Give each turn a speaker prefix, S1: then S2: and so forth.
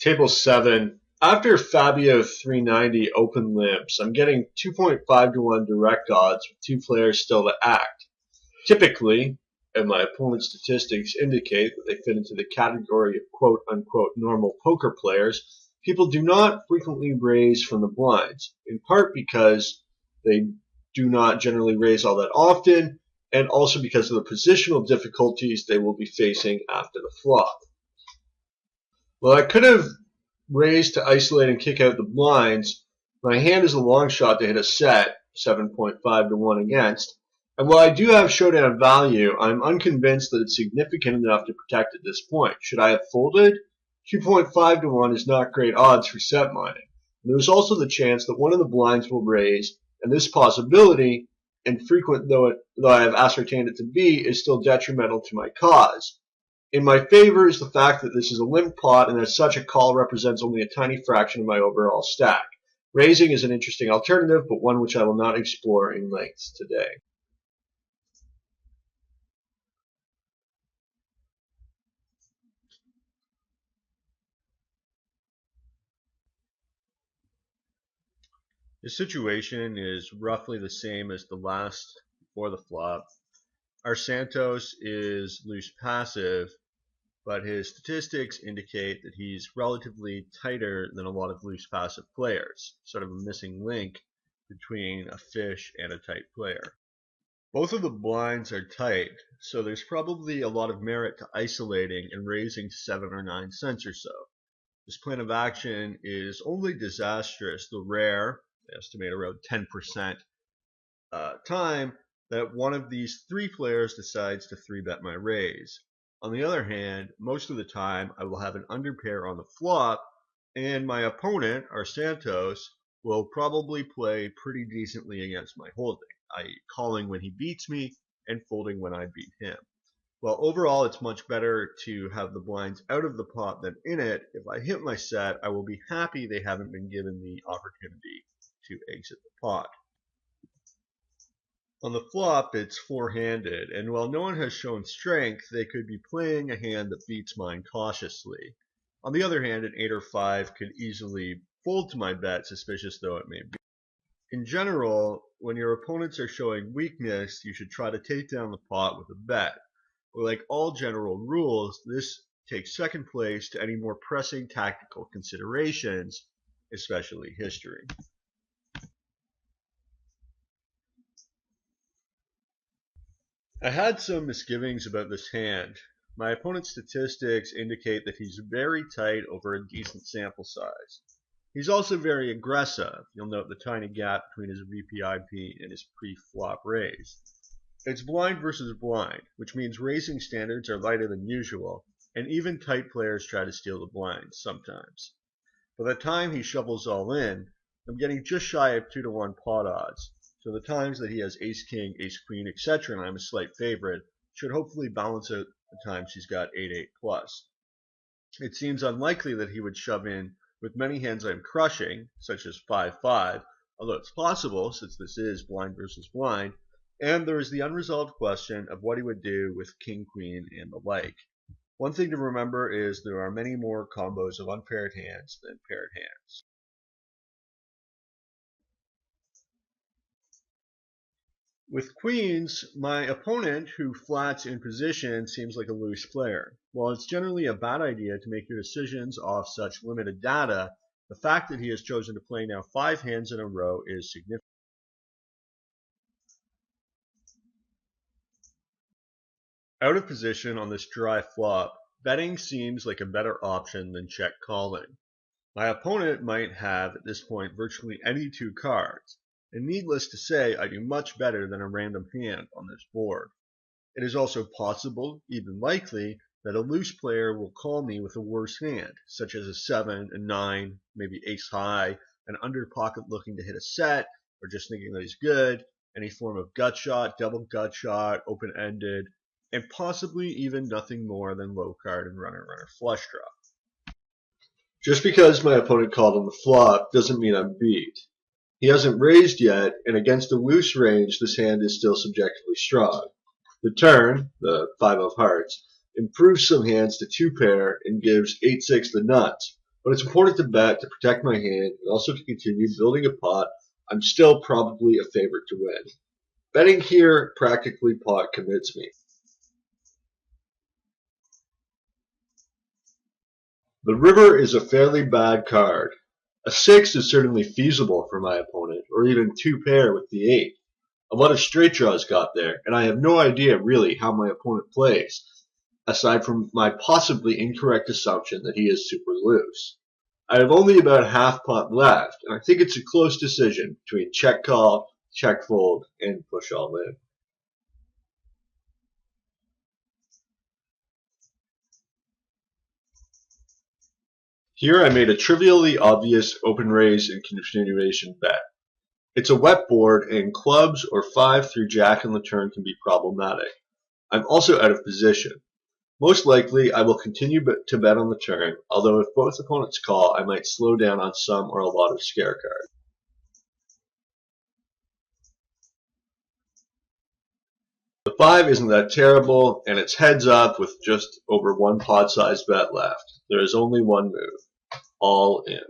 S1: Table 7. After Fabio 390 open limps, I'm getting 2.5 to 1 direct odds with two players still to act. Typically, and my opponent's statistics indicate that they fit into the category of quote-unquote normal poker players, people do not frequently raise from the blinds, in part because they do not generally raise all that often, and also because of the positional difficulties they will be facing after the flop. Well, I could have raised to isolate and kick out the blinds. My hand is a long shot to hit a set, 7.5 to 1 against. And while I do have showdown value, I'm unconvinced that it's significant enough to protect at this point. Should I have folded? 2.5 to 1 is not great odds for set mining. And there's also the chance that one of the blinds will raise, and this possibility, infrequent though I have ascertained it to be, is still detrimental to my cause. In my favor is the fact that this is a limp pot, and as such a call represents only a tiny fraction of my overall stack. Raising is an interesting alternative, but one which I will not explore in length today. The situation is roughly the same as the last before the flop. Our Santos is loose passive, but his statistics indicate that he's relatively tighter than a lot of loose passive players, sort of a missing link between a fish and a tight player. Both of the blinds are tight, so there's probably a lot of merit to isolating and raising to 7 or 9 cents or so. This plan of action is only disastrous the rare, I estimate around 10% time, that one of these three players decides to 3-bet my raise. On the other hand, most of the time I will have an underpair on the flop, and my opponent, our Santos, will probably play pretty decently against my holding, i.e. calling when he beats me and folding when I beat him. Well, overall, it's much better to have the blinds out of the pot than in it. If I hit my set, I will be happy they haven't been given the opportunity to exit the pot. On the flop, it's four-handed, and while no one has shown strength, they could be playing a hand that beats mine cautiously. On the other hand, an 8 or 5 could easily fold to my bet, suspicious though it may be. In general, when your opponents are showing weakness, you should try to take down the pot with a bet. But like all general rules, this takes second place to any more pressing tactical considerations, especially history. I had some misgivings about this hand. My opponent's statistics indicate that he's very tight over a decent sample size. He's also very aggressive. You'll note the tiny gap between his VPIP and his pre-flop raise. It's blind versus blind, which means raising standards are lighter than usual, and even tight players try to steal the blinds sometimes. By the time he shovels all in, I'm getting just shy of 2 to 1 pot odds. So the times that he has ace-king, ace-queen, etc., and I'm a slight favorite, should hopefully balance out the times he's got 8-8 plus. It seems unlikely that he would shove in with many hands I'm crushing, such as 5-5, although it's possible since this is blind versus blind, and there is the unresolved question of what he would do with king-queen and the like. One thing to remember is there are many more combos of unpaired hands than paired hands. With queens, my opponent, who flats in position, seems like a loose player. While it's generally a bad idea to make your decisions off such limited data, the fact that he has chosen to play now 5 hands in a row is significant. Out of position on this dry flop, betting seems like a better option than check calling. My opponent might have, at this point, virtually any 2 cards. And needless to say, I do much better than a random hand on this board. It is also possible, even likely, that a loose player will call me with a worse hand, such as a 7, a 9, maybe ace high, an under pocket looking to hit a set, or just thinking that he's good, any form of gut shot, double gut shot, open-ended, and possibly even nothing more than low card and runner-runner flush draw. Just because my opponent called on the flop doesn't mean I'm beat. He hasn't raised yet, and against a loose range, this hand is still subjectively strong. The turn, the 5 of hearts, improves some hands to 2 pair and gives 8-6 the nuts, but it's important to bet to protect my hand and also to continue building a pot. I'm still probably a favorite to win. Betting here practically pot commits me. The river is a fairly bad card. A 6 is certainly feasible for my opponent, or even 2 pair with the 8. A lot of straight draws got there, and I have no idea really how my opponent plays, aside from my possibly incorrect assumption that he is super loose. I have only about half pot left, and I think it's a close decision between check call, check fold, and push all in. Here I made a trivially obvious open raise and continuation bet. It's a wet board, and clubs or 5 through jack on the turn can be problematic. I'm also out of position. Most likely I will continue to bet on the turn, although if both opponents call, I might slow down on some or a lot of scare cards. The 5 isn't that terrible, and it's heads up with just over 1 pot size bet left. There is only one move. All in.